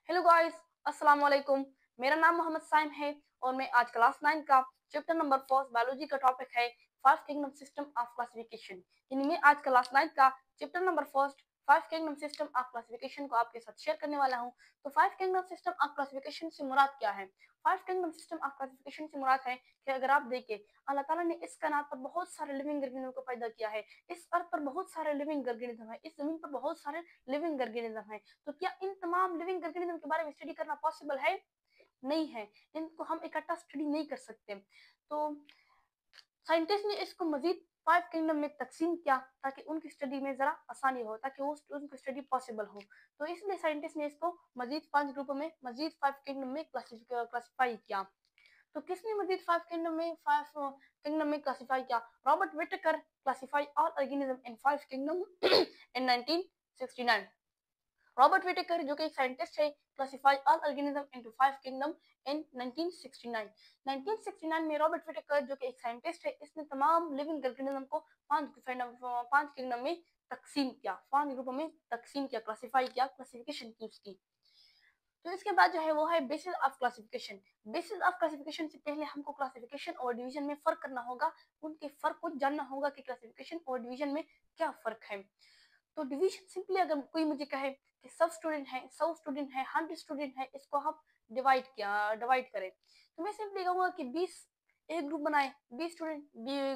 Hello guys, अस्सलाम वालेकुम। मेरा नाम मोहम्मद साइम है और मैं आज क्लास 9 का चैप्टर नंबर 4 बायोलॉजी का टॉपिक है five kingdom system of classification. यानी मैं आज क्लास 9 का chapter number first five kingdom system of classification को आपके साथ शेयर करने वाला हूं। तो five kingdom system of classification से मुराद क्या है? Five kingdom system of classification से मुराद है कि अगर आप देखें, अल्लाह ताला ने इस कायनात पर बहुत सारे लिविंग ऑर्गेनिज्म को पैदा किया है। इस अर्थ पर बहुत सारे लिविंग ऑर्गेनिज्म है, इस जमीन पर बहुत सारे लिविंग ऑर्गेनिज्म है। तो क्या इन तमाम लिविंग ऑर्गेनिज्म के बारे में स्टडी करना पॉसिबल है? नहीं है। इनको हम इकट्ठा स्टडी नहीं कर सकते। तो साइंटिस्ट ने इसको मजीद फाइव किंगडम में तकसीम किया ताकि उनकी स्टडी में जरा आसानी हो, ताकि वो उनकी स्टडी पॉसिबल हो। तो इसलिए साइंटिस्ट ने इसको मजीद 5 ग्रुपों में, मजीद फाइव किंगडम में क्लासिफाई किया। तो किसने मजीद फाइव किंगडम में क्लासिफाई किया? Robert Whittaker classify all organism in five kingdom in 1969। Robert Whittaker जो कि एक साइंटिस्ट है, classify all organism into five kingdom in 1969। 1969 में रॉबर्ट विटेकर जो कि एक साइंटिस्ट है, इसने तमाम लिविंग ऑर्गेनिज्म को पांच किंगडम में तकसीम किया, 5 ग्रुपों में तकसीम किया, क्लासिफाई किया, क्लासिफिकेशन की उसकी। तो इसके बाद जो है वो है basis of classification. Basis of classification से पहले हमको क्लासिफिकेशन और डिवीजन में फर्क करना होगा, उनके फर्क को जानना होगा कि क्लासिफिकेशन और डिवीजन में क्या फर्क है। तो डिवीजन सिंपली अगर कोई मुझे कहे कि सब स्टूडेंट है, 100 स्टूडेंट है, 100 स्टूडेंट है, इसको हम डिवाइड करें, तो मैं सिंपली कहूंगा कि 20 ए ग्रुप बनाए, 20 स्टूडेंट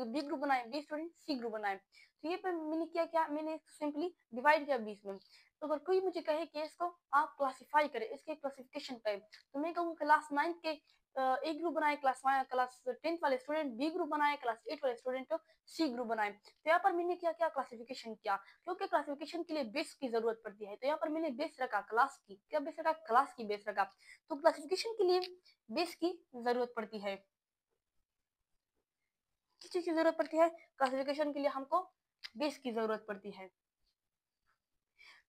बी ग्रुप बनाए, 20 स्टूडेंट सी ग्रुप बनाए। तो ये पर मैंने क्या मैंने सिंपली डिवाइड किया 20 में। तो अगर कोई मुझे कहे कि इसको आप क्लासिफाई करें, इसके क्लासिफिकेशन करें, तो मैं कहूँगा क्लास 9 के ए ग्रुप बनाए, क्लास 10 वाले स्टूडेंट बी ग्रुप बनाए, क्लास 8 वाले स्टूडेंट सी ग्रुप बनाए। तो यहाँ पर मैंने क्या क्या क्लासिफिकेशन किया, क्योंकि क्लासिफिकेशन के लिए बेस की जरूरत पड़ती है। तो यहाँ पर मैंने बेस रखा क्लास की, क्या बेस रखा? क्लास की बेस रखा। तो क्लासिफिकेशन के लिए बेस की जरूरत पड़ती है। किस चीज की जरूरत पड़ती है? क्लासिफिकेशन के लिए हमको बेस की जरूरत पड़ती है।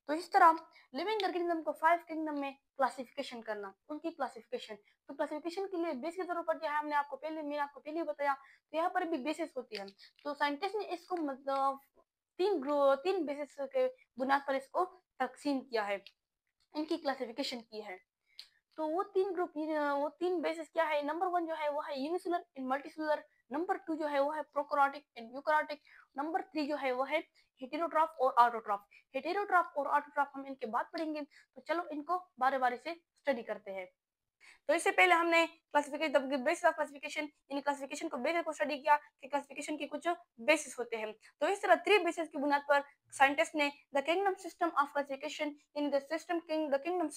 तो इस तरह लिविंग ऑर्गेनिज्म को फाइव किंगडम में क्लासिफिकेशन करना, उनकी क्लासिफिकेशन। तो क्लासिफिकेशन के लिए बेस की जरूरत पड़ती है, मैंने आपको पहले बताया। तो यहाँ पर भी बेसिस होती है। तो साइंटिस्ट ने इसको मतलब तीन बेसिस के बुनियाद पर इसको तकसीम किया है, इनकी क्लासिफिकेशन की है। तो वो तीन बेसिस क्या है? नंबर 1 जो है वो है यूनिसेलुलर इन मल्टीसेलुलर। नंबर 2 जो है वो है प्रोकैरियोटिक इन यूकैरियोटिक। नंबर 3 जो है वो है हेटेरोट्रॉफ और ऑटोट्रॉफ। हेटेरोट्रॉफ और ऑटोट्रॉफ हम इनके बाद पढ़ेंगे। तो चलो इनको बारे बारे से स्टडी करते हैं। तो इससे पहले हमने क्लासिफिकेशन, बेसिस ऑफ क्लासिफिकेशन, यानी क्लासिफिकेशन को बेसिस को स्टडी किया कि क्लासिफिकेशन के कुछ बेसिस होते हैं। तो इस तरह 3 बेसिस की बुनियाद पर साइंटिस्ट ने the kingdom system of classification, यानी द किंगडम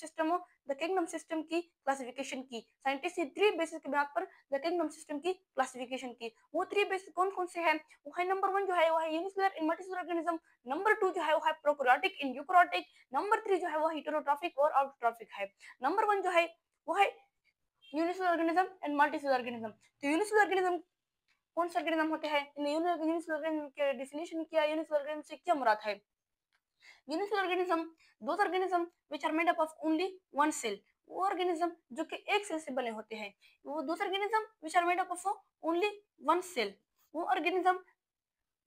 सिस्टम की क्लासिफिकेशन की। साइंटिस्ट ने 3 बेसिस की बुनियाद पर द किंगडम सिस्टम की क्लासिफिकेशन की। वो 3 बेसिस कौन कौन से हैं? वो है नंबर 1 जो है वो है यूनिसेलुलर इन मल्टीसेलुलर ऑर्गेनिज्म। नंबर 2 जो है वो है प्रोकैरियोटिक इन यूकैरियोटिक। नंबर 3 जो है वो हेटेरोट्रॉफिक और ऑटोट्रॉफिक है। नंबर 1 जो है वो है unicellular organism and multicellular organism. तो यूनिसेलुलर ऑर्गेनिज्म कौन सा ऑर्गेनिज्म होते हैं? यूनिसेलुलर ऑर्गेनिज्म के डेफिनेशन किया, यूनिसेलुलर ऑर्गेनिज्म से क्या मुराद है? Unicellular organism those organism which are made up of only one cell. वो ऑर्गेनिज्म जो कि एक सेल से बने होते हैं। वो दूसरा organism which are made up of only one cell. वो organism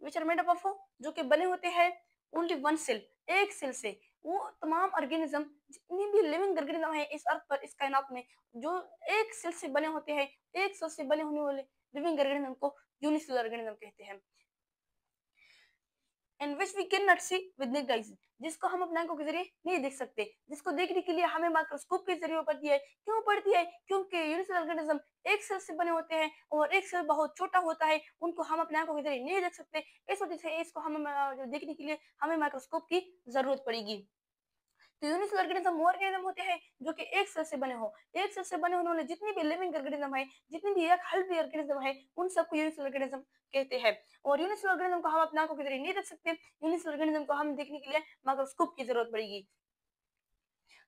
which are made up of जो कि बने होते हैं ओनली वन सेल, एक सेल से। वो तमाम ऑर्गेनिज्म, जितनी भी लिविंग ऑर्गेनिज्म है इस अर्थ पर, इस कायनात में, जो एक सेल से बने होते हैं, एक सेल से बने होने वाले लिविंग ऑर्गेनिज्म को यूनिसेलुलर ऑर्गेनिज्म कहते हैं। And which we can not see with naked eyes, जिसको हम अपने आंखों के जरिए नहीं देख सकते, जिसको देखने के लिए हमें माइक्रोस्कोप के जरिए पड़ती है। क्यों पड़ती है? क्योंकि यूनिसेलुलर ऑर्गेनिज्म एक सेल से बने होते हैं और एक सेल बहुत छोटा होता है, उनको हम अपने आंखों के जरिए नहीं देख सकते। इस वजह से इसको हम देखने के लिए हमें माइक्रोस्कोप की जरूरत पड़ेगी। तो यूनिसेलुलर ऑर्गेनिज्म वो ऑर्गेनिज्म होते हैं जो कि एक सेल से बने हो। एक सेल से बने होने वाले जितनी भी लिविंग ऑर्गेनिज्म है, जितनी भी एक हेल्दी ऑर्गेनिज्म है, उन सबको यूनिसेलुलर ऑर्गेनिज्म कहते हैं। और यूनिसेलुलर ऑर्गेनिज्म को हम अपने आंखों के जरिए नहीं देख सकते, यूनिसेलुलर ऑर्गेनिज्म को हम देखने के लिए माइक्रोस्कोप की जरूरत पड़ेगी।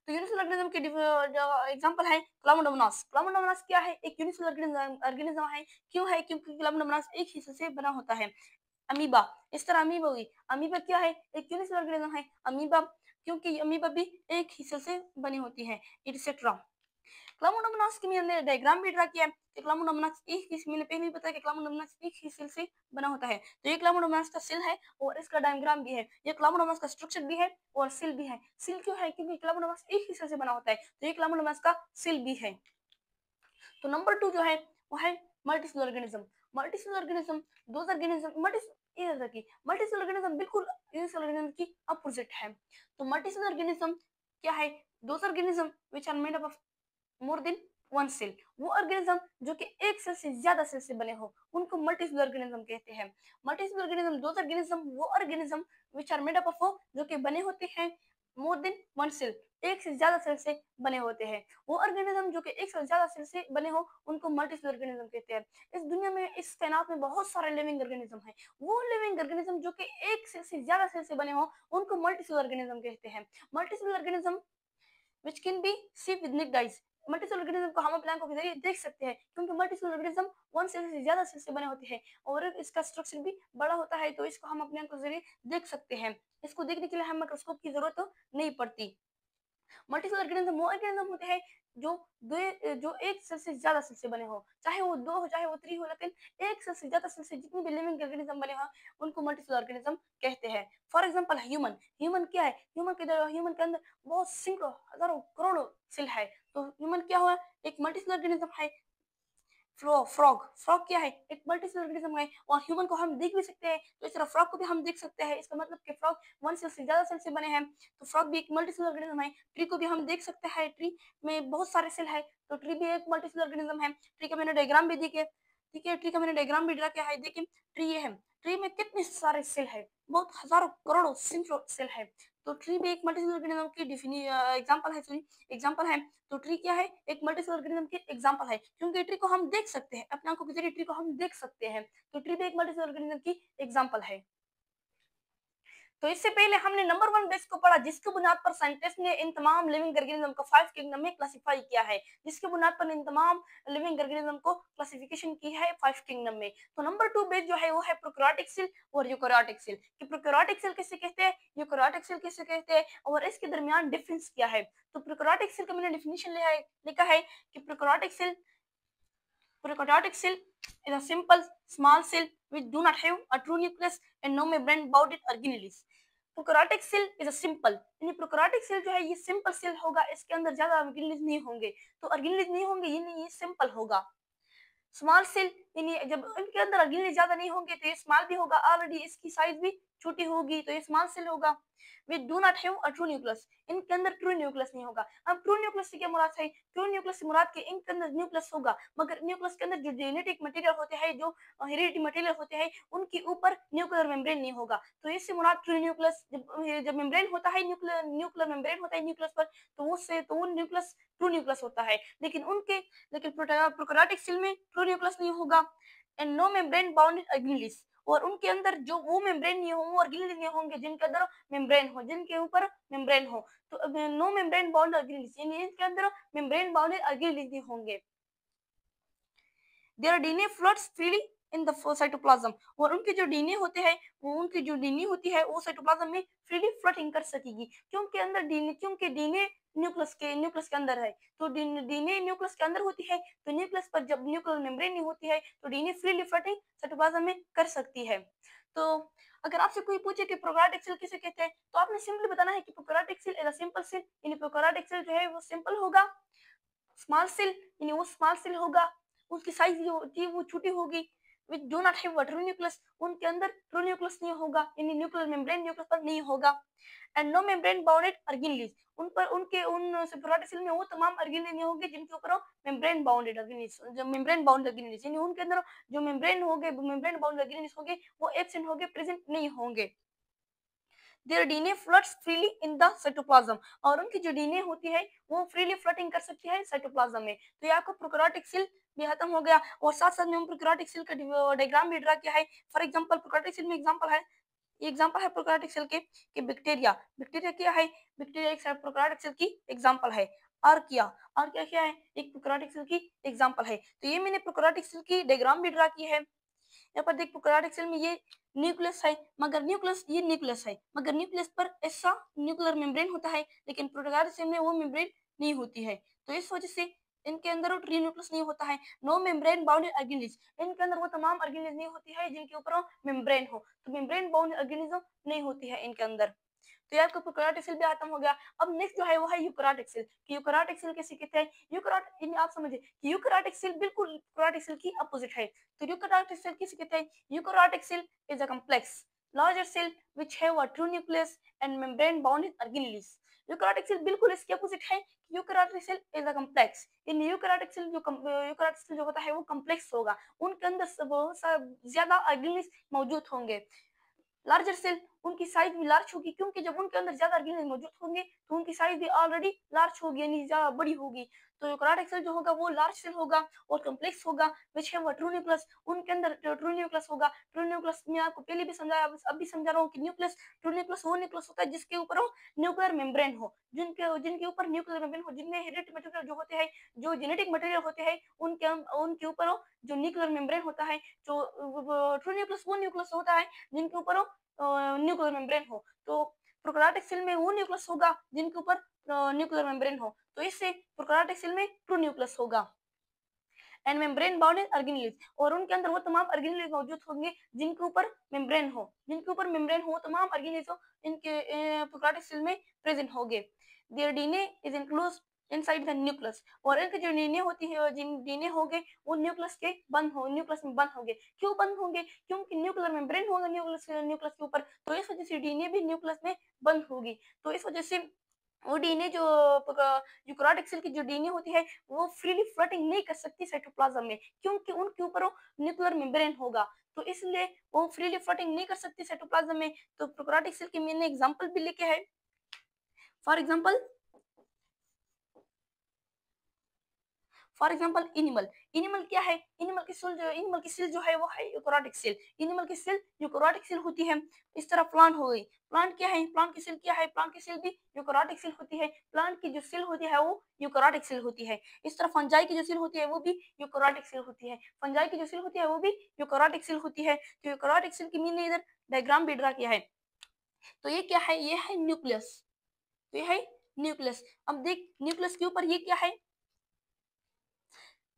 तो यूनिसेलुलर ऑर्गेनिज्म के जो एग्जांपल है क्लामाइडोमोनास। क्लामाइडोमोनास क्या है? एक यूनिसेलुलर ऑर्गेनिज्म है। क्यों है? क्योंकि क्लामाइडोमोनास एक ही सेल से बना होता है। अमीबा, इस तरह अमीबा हुई। अमीबा क्या है? एक यूनिसेलुलर ऑर्गेनिज्म है। अमीबा, क्योंकि अमीबा भी एक ही सेल से बनी होती है, एटसेट्रा। क्लामोडोमोनास की मैंने डायग्राम भी ड्रा किया है कि क्लामोडोमोनास एक ही, मैंने पहले ही बताया कि क्लामोडोमोनास एक ही सेल से बना होता है। तो ये क्लामोडोमोनास का सेल है और इसका डायग्राम भी है। ये क्लामोडोमोनास का स्ट्रक्चर भी है और सेल भी है। सेल क्यों है? क्योंकि क्लामोडोमोनास एक ही सेल से बना होता है, तो ये क्लामोडोमोनास का सेल भी है। तो नंबर 2 जो है वो है multicellular organism. Multicellular organism those organism multicellular organism बिल्कुल यूनिसेलुलर ऑर्गेनिज्म की अपोजिट है। तो मल्टीसेलुलर ऑर्गेनिज्म क्या है? Those organism which are made up of more than one cell. वो ऑर्गेनिज्म जो कि एक सेल से ज्यादा सेल से बने हो उनको मल्टीसेलुलर ऑर्गेनिज्म कहते हैं। मल्टीसेलुलर ऑर्गेनिज्म दोज ऑर्गेनिज्म वो organism which are made up of जो कि बने होते हैं मोर देन वन सेल, एक से ज्यादा सेल से बने होते हैं। वो ऑर्गेनिज्म जो कि एक से ज्यादा सेल से बने हो उनको मल्टीसेलुलर ऑर्गेनिज्म कहते हैं। इस दुनिया में, इस कायनात में बहुत सारे लिविंग ऑर्गेनिज्म हैं। वो लिविंग ऑर्गेनिज्म जो कि एक सेल से ज्यादा सेल से बने हो उनको मल्टीसेलुलर ऑर्गेनिज्म कहते हैं। Multicellular organism which can be seen with naked eyes। Multicellular organism को हम अपने आंखों के जरिए देख सकते हैं क्योंकि मल्टीसेलुलर ऑर्गेनिज्म वन सेल से ज्यादा सेल से बने होते हैं और इसका स्ट्रक्चर भी बड़ा होता है, तो इसको हम अपने आंखों के जरिए देख सकते हैं। इसको देखने के लिए हमें माइक्रोस्कोप की जरूरत तो नहीं पड़ती। मल्टीसेलुलर ऑर्गेनिज्म वो ऑर्गेनिज्म होते हैं जो एक सेल से ज्यादा सेल से बने हो, चाहे वो दो हो चाहे वो थ्री हो, लेकिन एक सेल से ज्यादा सेल से जितनी भी लिविंग ऑर्गेनिज्म बने हो उनको मल्टीसेलुलर ऑर्गेनिज्म कहते हैं। For example human. ह्यूमन क्या है? ह्यूमन के अंदर बहुत सैकड़ों हजारों करोड़ों सेल है। तो ह्यूमन क्या हुआ? एक मल्टीसेलुलर ऑर्गेनिज्म है। फ्रॉग फ्रॉग क्या है? एक मल्टीसेलुलर ऑर्गेनिज्म है और ह्यूमन को हम देख भी सकते हैं, तो इस तरह फ्रॉग को भी हम देख सकते हैं। इसका मतलब कि फ्रॉग वन सेल से ज्यादा सेल से बने हैं, तो फ्रॉग भी एक मल्टीसेलुलर ऑर्गेनिज्म है। ट्री को भी हम देख सकते हैं, ट्री में बहुत सारे सेल है, तो ट्री भी एक मल्टीसेलुलर ऑर्गेनिज्म है। ट्री का मैंने डायग्राम भी दिखे, ठीक है, ट्री का मैंने डायग्राम भी ड्रा किया है। देखिए ट्री ये है, ट्री में कितने सारे सेल है, बहुत हजारों करोड़ों सैकड़ों सेल है। तो ट्री भी एक मल्टीसेलुलर ऑर्गेनिज्म की एग्जांपल है, सॉरी एग्जांपल है। तो ट्री क्या है? एक मल्टीसेलुलर ऑर्गेनिज्म की एग्जांपल है क्योंकि ट्री को हम देख सकते हैं, अपने आंखों के जरिए ट्री को हम देख सकते हैं, तो ट्री भी एक मल्टीसेलुलर ऑर्गेनिज्म की एग्जांपल है। तो इससे पहले हमने नंबर 1 बेस को पढ़ा जिसकी बुनियाद पर साइंटिस्ट ने इन तमाम लिविंग ऑर्गेनिज्म को 5 किंगडम में क्लासिफाई किया है, जिसकी बुनियाद पर इन तमाम लिविंग ऑर्गेनिज्म को क्लासिफिकेशन की है 5 किंगडम में। तो नंबर 2 बेस जो है वो है प्रोकैरियोटिक सेल और यूकैरियोटिक सेल। कि प्रोकैरियोटिक सेल किसे कहते हैं, यूकैरियोटिक सेल किसे कहते हैं और इसके दरमियान डिफरेंस क्या है। तो प्रोकैरियोटिक सेल का मैंने डेफिनेशन लिखा है कि Prokaryotic cell is a simple small cell which do not have a true nucleus and no membrane bound organelles। Prokaryotic cell is a simple, यानी प्रोकैरियोटिक सेल जो है ये सिंपल सेल होगा, इसके अंदर ज्यादा ऑर्गेनेल्स नहीं होंगे, तो ऑर्गेनेल्स नहीं होंगे यानी ये सिंपल होगा। स्मॉल सेल यानी जब इनके अंदर ऑर्गेनेल्स ज्यादा नहीं होंगे तो ये स्मॉल भी होगा, ऑलरेडी इसकी साइज भी छोटी होगी, तो ये स्मॉल सेल होगा। We do not have a true nucleus, इनके अंदर ट्रू न्यूक्लियस नहीं होगा। अब ट्रू न्यूक्लियस से क्या मुराद है? ट्रू न्यूक्लियस से मुराद के इनके अंदर न्यूक्लियस होगा, मगर न्यूक्लियस के अंदर जो जेनेटिक मटेरियल होते हैं, जो हेरिडिटी मटेरियल होते हैं, उनके ऊपर न्यूक्लियर मेम्ब्रेन नहीं होगा। तो इससे मुराद ट्रू न्यूक्लियस, जब मेम्ब्रेन होता है, न्यूक्लियर मेम्ब्रेन होता है न्यूक्लियस पर, तो वो न्यूक्लियस ट्रू न्यूक्लियस होता है। लेकिन प्रोकैरियोटिक सेल में ट्रू न्यूक्लियस नहीं होगा and no membrane bounded organelles, और उनके अंदर जो वो मेम्ब्रेन नहीं हो, वो ऑर्गेनेल नहीं होंगे जिनके अंदर मेम्ब्रेन हो, जिनके ऊपर मेम्ब्रेन हो। तो नो मेम्ब्रेन बाउंड ऑर्गेनेल्स यानी इनके अंदर मेम्ब्रेन बाउंडेड ऑर्गेनेल्स नहीं होंगे। There DNA floats freely in the cytoplasm, और उनके जो डीएनए होते हैं उनकी जो डीएनए होती है वो साइटोप्लाज्म में फ्रीली फ्लोटिंग कर सकेगी, क्योंकि डीएनए न्यूक्लियस के अंदर है। तो डीएनए न्यूक्लियस के अंदर होती है, तो न्यूक्लियस पर जब न्यूक्लियर मेम्ब्रेन नहीं होती है तो डीएनए फ्रीली फ्लोटिंग साइटोप्लाज्म में कर सकती है। तो अगर आपसे कोई पूछे कि प्रोकैरियोटिक सेल किसे कहते हैं, तो आपने सिंपली बताना है कि prokaryotic cell is a simple cell, यानी प्रोकैरियोटिक सेल जो है वो सिंपल होगा। स्मॉल सेल यानी वो स्मॉल सेल होगा, उसकी साइज जो होती है वो छोटी होगी। Which do not have true nucleus, उनके अंदर ट्रू न्यूक्लियस नहीं होगा, यानी न्यूक्लियर मेम्ब्रेन न्यूक्लियस पर नहीं होगा। And no membrane bounded organelles, उन पर उन प्रोकैरियोटिक सेल में वो तमाम ऑर्गेनेल नहीं होंगे जिनके ऊपर मेम्ब्रेन बाउंडेड ऑर्गेनेल्स, जो मेम्ब्रेन बाउंड ऑर्गेनेल्स यानी उनके अंदर जो मेम्ब्रेन बाउंड ऑर्गेनेल्स होंगे वो एब्सेंट होंगे, प्रेजेंट नहीं होंगे। There DNA floats freely in the cytoplasm, और उनकी जो डीएनए होती है वो फ्रीली फ्लोटिंग कर सकती है साइटोप्लाज्म में। तो ये आपको प्रोकैरियोटिक सेल भी खत्म हो गया, और साथ साथ में हम प्रोकैरियोटिक सेल का डायग्राम भी ड्रा किया है। फॉर एग्जांपल प्रोकैरियोटिक सेल में एग्जांपल है प्रोकैरियोटिक सेल के कि बैक्टीरिया क्या है? बैक्टीरिया एक प्रोकैरियोटिक सेल की एग्जांपल है। आर्किया क्या है? एक प्रोकैरियोटिक सेल की एग्जांपल है। तो ये मैंने प्रोकैरियोटिक सेल की डायग्राम भी ड्रा की है। यहाँ पर देख प्रोकैरियोटिक सेल में ये न्यूक्लियस है, मगर न्यूक्लियस पर ऐसा न्यूक्लियर मेम्ब्रेन होता है, लेकिन प्रोकैरियोटिक सेल में वो मेम्ब्रेन नहीं होती है। तो इस वजह से इनके अंदर वो ट्री न्यूक्लियस नहीं होता है। नो मेम्ब्रेन बाउंडेड ऑर्गेनिज्म, इनके अंदर वो तमाम ऑर्गेनिज्म नहीं होती है जिनके ऊपर मेम्ब्रेन हो, तो मेम्ब्रेन बाउंडेड ऑर्गेनिज्म नहीं होती है इनके अंदर। तो ये आपका प्रोकैरियोटिक सेल भी खत्म हो गया। अब नेक्स्ट जो है वो है यूकैरियोटिक सेल। कि यूकैरियोटिक सेल कैसे कहते हैं, यूकैरियोटिक आप समझिए कि यूकैरियोटिक सेल बिल्कुल प्रोकैरियोटिक सेल की अपोजिट है। तो यूकैरियोटिक सेल किसे कहते हैं, eukaryotic cell is a complex larger cell which have a true nucleus and membrane bounded organelles. Eukaryotic cell बिल्कुल इसके अपोजिट है। Eukaryotic cell is a complex. इन यूकैरियोटिक सेल जो यूकैरियोटिक सेल जो होता है वो कॉम्प्लेक्स होगा, उनके अंदर बहुत सा ज्यादा ऑर्गेनेल्स मौजूद होंगे। लार्जर सेल उनकी साइज भी लार्ज होगी, क्योंकि जब उनके अंदर ज्यादा ऑर्गेनेल्स मौजूद होंगे तो उनकी साइज भी ऑलरेडी लार्ज होगी, यानी ज्यादा बड़ी होगी। तो यूकैरियोटिक सेल जो होगा वो लार्ज सेल होगा और कॉम्प्लेक्स होगा, विच है वो ट्रू न्यूक्लियस। उनके अंदर ट्रू न्यूक्लियस होगा। ट्रू न्यूक्लियस मैं आपको पहले भी समझाया, अब भी समझा रहा हूँ कि न्यूक्लियस, ट्रू न्यूक्लियस वो न्यूक्लियस होता है जिसके ऊपर न्यूक्लियर मेम्ब्रेन हो, जिनके ऊपर न्यूक्लियर मेम्ब्रेन हो, जिनमें हेरिडिटी मटेरियल जो होते हैं, जो जेनेटिक मटेरियल होते हैं, उनके ऊपर जो न्यूक्लियर मेम्ब्रेन होता है। जो ट्रू न्यूक्लियस वो न्यूक्लियस होता है जिनके ऊपर न्यूक्लियर मेम्ब्रेन हो। तो प्रोकैरियोटिक सेल में वो न्यूक्लियस होगा जिनके ऊपर न्यूक्लियर मेम्ब्रेन हो, तो इससे प्रोकैरियोटिक सेल में ट्रू न्यूक्लियस होगा। एंड मेम्ब्रेन बाउंडेड ऑर्गेनेल्स, और उनके अंदर वो तमाम ऑर्गेनेल्स मौजूद होंगे जिनके ऊपर मेम्ब्रेन हो, जिनके ऊपर मेम्ब्रेन हो, तमाम ऑर्गेनेल्स इनके प्रोकैरियोटिक सेल में प्रेजेंट होंगे। There DNA is include inside the nucleus, और इनके जो डीएनए होती है, जिन डीएनए होंगे वो न्यूक्लियस में बंद होंगे। क्यों बंद होंगे, क्योंकि न्यूक्लियर मेम्ब्रेन होगा न्यूक्लियस के ऊपर, तो इस वजह से डीएनए भी न्यूक्लियस में बंद होगी। तो इस वजह से वो डीएनए जो यूकैरियोटिक सेल की जो डीएनए होती है वो फ्रीली फ्लोटिंग नहीं कर सकती साइटोप्लाज्म में, क्योंकि उनके ऊपर वो न्यूक्लियर मेम्ब्रेन होगा, तो इसलिए वो फ्रीली फ्लोटिंग नहीं कर सकती साइटोप्लाज्म में। तो प्रोकैरियोटिक सेल की मैंने एग्जांपल भी लिखे हैं। फॉर एग्जाम्पल एनिमल क्या है, एनिमल की सेल जो है वो है यूकैरियोटिक सेल। एनिमल की सेल यूकैरियोटिक सेल होती है। इस तरह प्लांट हो गई, प्लांट क्या है, प्लांट की सेल क्या है, प्लांट की सेल भी यूकैरियोटिक सेल होती है। प्लांट की जो सेल होती है वो यूकैरियोटिक सेल होती है। इस तरह फंजाई की जो सेल होती है वो भी यूकैरियोटिक सेल होती है। फंजाई की जो सेल होती है वो भी यूकैरियोटिक सेल होती है। तो यूकैरियोटिक सेल की मैंने इधर डायग्राम भी ड्रा किया है। तो ये क्या है, ये है न्यूक्लियस। तो ये है न्यूक्लियस। अब देख न्यूक्लियस के ऊपर ये क्या है,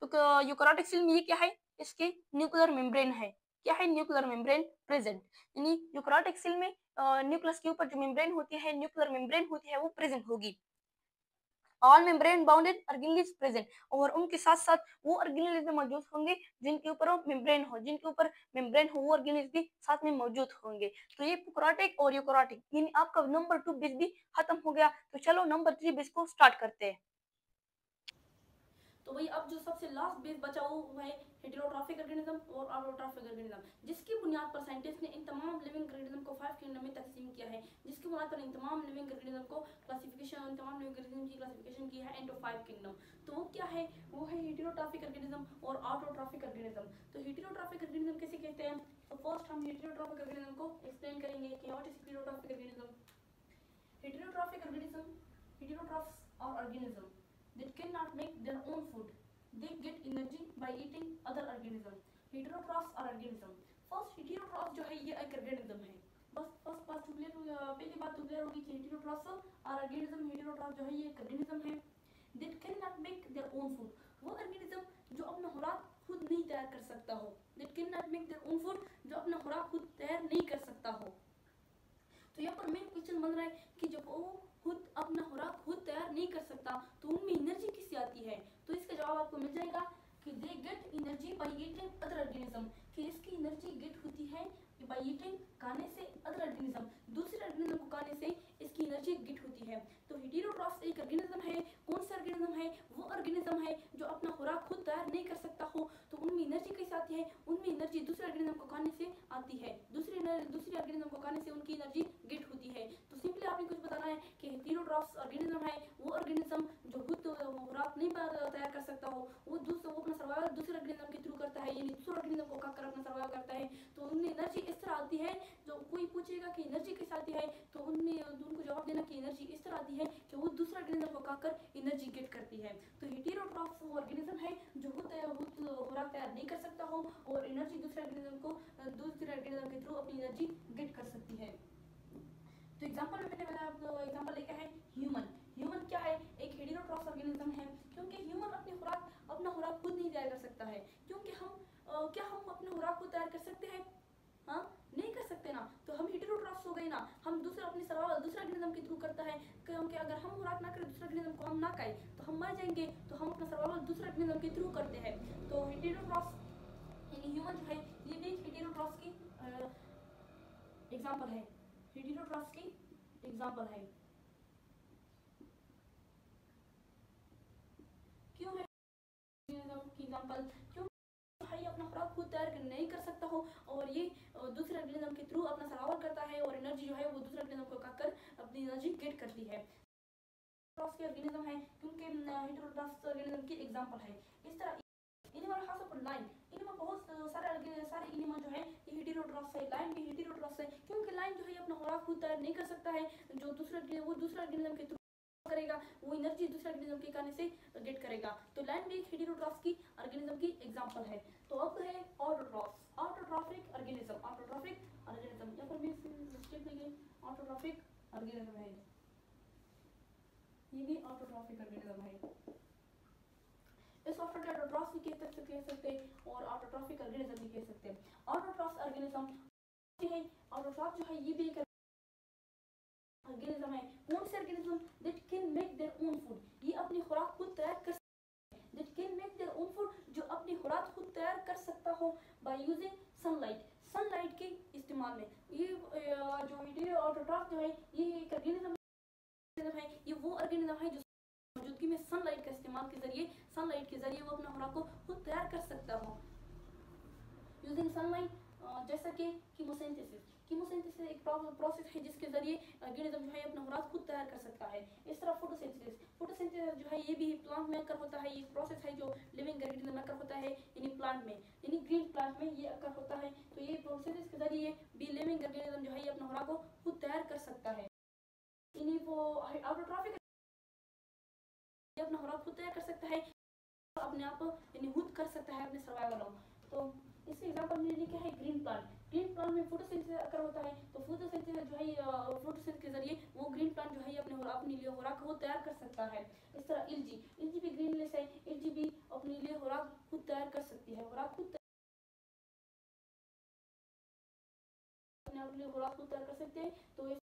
तो यूकैरियोटिक सेल में ये क्या है, इसके न्यूक्लियर मेम्ब्रेन है। क्या है, न्यूक्लियर मेम्ब्रेन प्रेजेंट, यानी यूकैरियोटिक सेल में न्यूक्लियस के ऊपर जो मेम्ब्रेन होती है, न्यूक्लियर मेम्ब्रेन होती है, वो प्रेजेंट होगी। All membrane bounded organelles present, और उनके साथ साथ वो ऑर्गेनेल्स भी मौजूद होंगे जिनके ऊपर मेम्ब्रेन हो, जिनके ऊपर मेम्ब्रेन हो वो ऑर्गेनेल्स भी साथ में मौजूद होंगे। तो ये प्रोकैरियोटिक और यूकैरियोटिक, यानी आपका नंबर 2 बेस भी खत्म हो गया। तो चलो नंबर 3 बेस को स्टार्ट करते हैं। तो वही अब जो सबसे लास्ट बेस बचा वो है हेटेरोट्रॉफिक ऑर्गेनिज्म और ऑटोट्रॉफिक ऑर्गेनिज्म, जिसकी बुनियाद पर साइंटिस्ट ने इन तमाम लिविंग ऑर्गेनिज्म को 5 किंगडम में तकसीम किया है। जिसकी बुनियाद पर इन तमाम लिविंग ऑर्गेनिज्म को क्लासिफिकेशन, इन तमाम लिविंग ऑर्गेनिज्म की क्लासिफिकेशन की है इनटू 5 किंगडम। तो वो क्या है, वो है हेटेरोट्रॉफिक ऑर्गेनिज्म और ऑटोट्रॉफिक ऑर्गेनिज्म। तो हेटेरोट्रॉफिक ऑर्गेनिज्म कैसे कहते हैं, तो फर्स्ट हम हेटेरोट्रॉफिक ऑर्गेनिज्म को एक्सप्लेन करेंगे कि what is heterotrophic organism. Heterotrophic organism, heterotrophs are organisms that cannot make their own food. They get energy by eating other organisms. Heterotrophs are organisms. First heterotroph जो है ये एक organism है। बस first बात तो क्लियर हो, पहली बात तो क्लियर होगी कि heterotrophs are organism। heterotroph जो है ये एक organism है that cannot make their own food। वो organism जो अपना खुराक खुद नहीं तैयार कर सकता हो। that cannot make their own food, जो अपना खुराक खुद तैयार नहीं कर सकता हो। तो यहाँ पर मेन क्वेश्चन बन रहा है कि जब वो खुद अपना खुराक खुद तैयार नहीं कर सकता तो उनमें एनर्जी किससे आती है। तो इसका जवाब आपको मिल जाएगा कि they get energy by eating other organism, कि इसकी एनर्जी गेट होती है बाय ईटिंग, खाने से अदर ऑर्गेनिज्म, दूसरे ऑर्गेनिज्म को खाने से इसकी एनर्जी गेट होती है। तो हेटेरोट्रॉफ्स एक ऑर्गेनिज्म है। कौन सा ऑर्गेनिज्म है, वो ऑर्गेनिज्म है जो अपना खुराक खुद तैयार नहीं कर सकता हो। तो उनमें एनर्जी कैसे आती है, उनमें एनर्जी दूसरे ऑर्गेनिज्म को खाने से आती है। दूसरे ऑर्गेनिज्म को खाने से उनकी एनर्जी गेट होती है। तो सिंपली आपने कुछ बताना है कि हेटेरोट्रॉफ्स ऑर्गेनिज्म है वो ऑर्गेनिज्म जो खुद खुराक नहीं तैयार कर सकता हो, वो अपना सर्वाइवल दूसरे ऑर्गेनिज्म के थ्रू करता है, यानी दूसरे ऑर्गेनिज्म को खाकर अपना सर्वाइव करता है। तो उनमें एनर्जी इस तरह आती है, जो कोई पूछेगा कि एनर्जी कैसे आती है तो उनको जवाब देना कि एनर्जी इस तरह आती है कि वो दूसरे ऑर्गेनिज्म को खाकर एनर्जी गेट करती है। तो हेटेरोट्रॉफ्स वो ऑर्गेनिज्म है जो खुद खुराक तैयार नहीं कर सकता हो और एनर्जी दूसरे ऑर्गेनिज्म के थ्रू अपनी एनर्जी गेट कर सकती है। तो एग्जांपल में मैंने एग्जांपल लिखा है ह्यूमन। ह्यूमन क्या है, एक हेटेरोट्रॉफ ऑर्गेनिज्म है, क्योंकि ह्यूमन इंसान अपना खुराक खुद नहीं तैयार कर सकता है, क्योंकि क्या हम अपने खुराक को तैयार कर सकते हैं? हाँ, नहीं कर सकते ना। तो हम हेटेरोट्रॉफ्स हो गए ना, हम अपनी सर्वाइवल दूसरा ऑर्गेनिज्म के थ्रू करता है, क्योंकि अगर हम खुराक ना करें, दूसरा ऑर्गेनिज्म को हम ना खाएं तो हम मर जाएंगे। तो हम अपना सर्वाइवल दूसरा ऑर्गेनिज्म के थ्रू करते हैं। तो हेटेरोट्रॉफ्स यानी ह्यूमन जो है ये भी हेटेरोट्रॉफ्स की एग्जांपल है, हेटेरोट्रॉफ्स की एग्जांपल है। क्यों है की एग्जांपल? क्यों भाई अपना खुराक खुद तैयार नहीं कर सकता हो और ये दूसरे ऑर्गेनिज्म के थ्रू अपना सर्वाइवल करता है और एनर्जी जो है वो दूसरे ऑर्गेनिज्म को खाकर अपनी एनर्जी गेट करती है। हेटेरोट्रॉफ्स के ऑर्गेनिज्म है क्योंकि हेटेरोट्रॉफ्स ऑर्गेनिज्म की एग्जांपल है। इस तरह एनिमल हैज अ लाइन, इनमें बहुत सारे एनिमल जो है ये हेटेरोट्रॉफ्स है। लाइन भी हेटेरोट्रॉफ्स है क्योंकि लाइन जो है अपना खुराक खुद तैयार नहीं कर सकता है, जो दूसरा ऑर्गेनिज्म के थ्रू करेगा, वो एनर्जी दूसरे ऑर्गेनिज्म के खाने से गेट करेगा। तो लाइन भी एक हेटेरोट्रॉफ्स की ऑर्गेनिज्म की एग्जांपल है। तो अब है autotrophs, autotrophic organism, autotrophic organism या फिर भी मिस्टेक नहीं है, ऑटोट्रॉफिक ऑर्गेनिज्म है, ये भी ऑटोट्रॉफिक ऑर्गेनिज्म है। इस ऑटोट्रॉफ्स भी कह सकते हैं और ऑटोट्रॉफिक ऑर्गेनिज्म भी कह सकते हैं। ऑटोट्रॉफ्स ऑर्गेनिज्म है, ऑटोट्रॉफ जो है ये भी एक ऑर्गेनिज्म है। कौन से organism? That can make their own food, ये अपनी खुराक खुद तैयार कर सकते हैं। That can make their own food, जो अपनी खुराक खुद तैयार कर सकता हो बाय यूजिंग सनलाइट, सनलाइट के इस्तेमाल में। ये जो हेटेरो ऑटोट्रॉफ जो है ये एक ऑर्गेनिज्म है, ये वो ऑर्गेनिज्म है जो मौजूदगी में सनलाइट के इस्तेमाल के जरिए वो अपना खुराक को खुद तैयार कर सकता हो यूजिंग सनलाइट। जैसा कि कीमोसिंथेसिस, कीमोसिंथेसिस एक प्रोसेस है जिसके जरिए ऑर्गेनिज्म जो है अपना खुराक खुद तैयार कर सकता है। इस तरह फोटोसिंथेसिस, फोटोसिंथेसिस जो है ये भी प्लांट में अक्कर होता है, ये प्रोसेस है जो लिविंग ऑर्गेनिज्म में अक्कर होता है, यानी प्लांट में, यानी ग्रीन प्लांट में ये अक्कर होता है। तो ये प्रोसेस के जरिए भी लिविंग ऑर्गेनिज्म जो है अपना खुराक को खुद तैयार कर सकता है। यानी वो ऑटोट्रॉफिक अपना खुराक खुद तैयार कर सकता है, अपने आप यानी खुद कर सकता है अपने सर्वाइवल हो। तो इसके एग्जांपल में लिखा है ग्रीन प्लांट, ग्रीन प्लांट में फोटोसिंथेसिस अकर होता है। तो फोटोसिंथेसिस जो है फोटोसिंथेसिस के जरिए वो ग्रीन प्लांट जो है अपने लिए खुराक को तैयार कर सकता है। इस तरह एलजी भी ग्रीनलेस है, एलजी भी अपने लिए खुराक खुद तैयार कर सकती है, खुराक खुद अपने लिए खुराक खुद तैयार कर सकते हैं। तो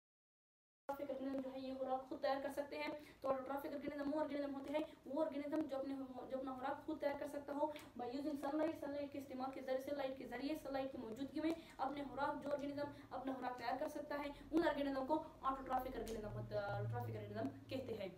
ट्रॉफिक ऑर्गेनिज्म जो है ये खुराक खुद तैयार कर सकते हैं। तो ट्रॉफिक ऑर्गेनिज्म वो ऑर्गेनिज्म होते हैं, वो ऑर्गेनिज्म जो अपना खुराक खुद तैयार कर सकता हो बाय यूजिंग सनलाइट, सनलाइट के इस्तेमाल के जरिए सनलाइट की मौजूदगी में अपने खुराक जो ऑर्गेनिज्म अपना खुराक तैयार कर सकता है, उन ऑर्गेनिज्म को ऑटोट्रॉफिक ऑर्गेनिज्म कहते हैं।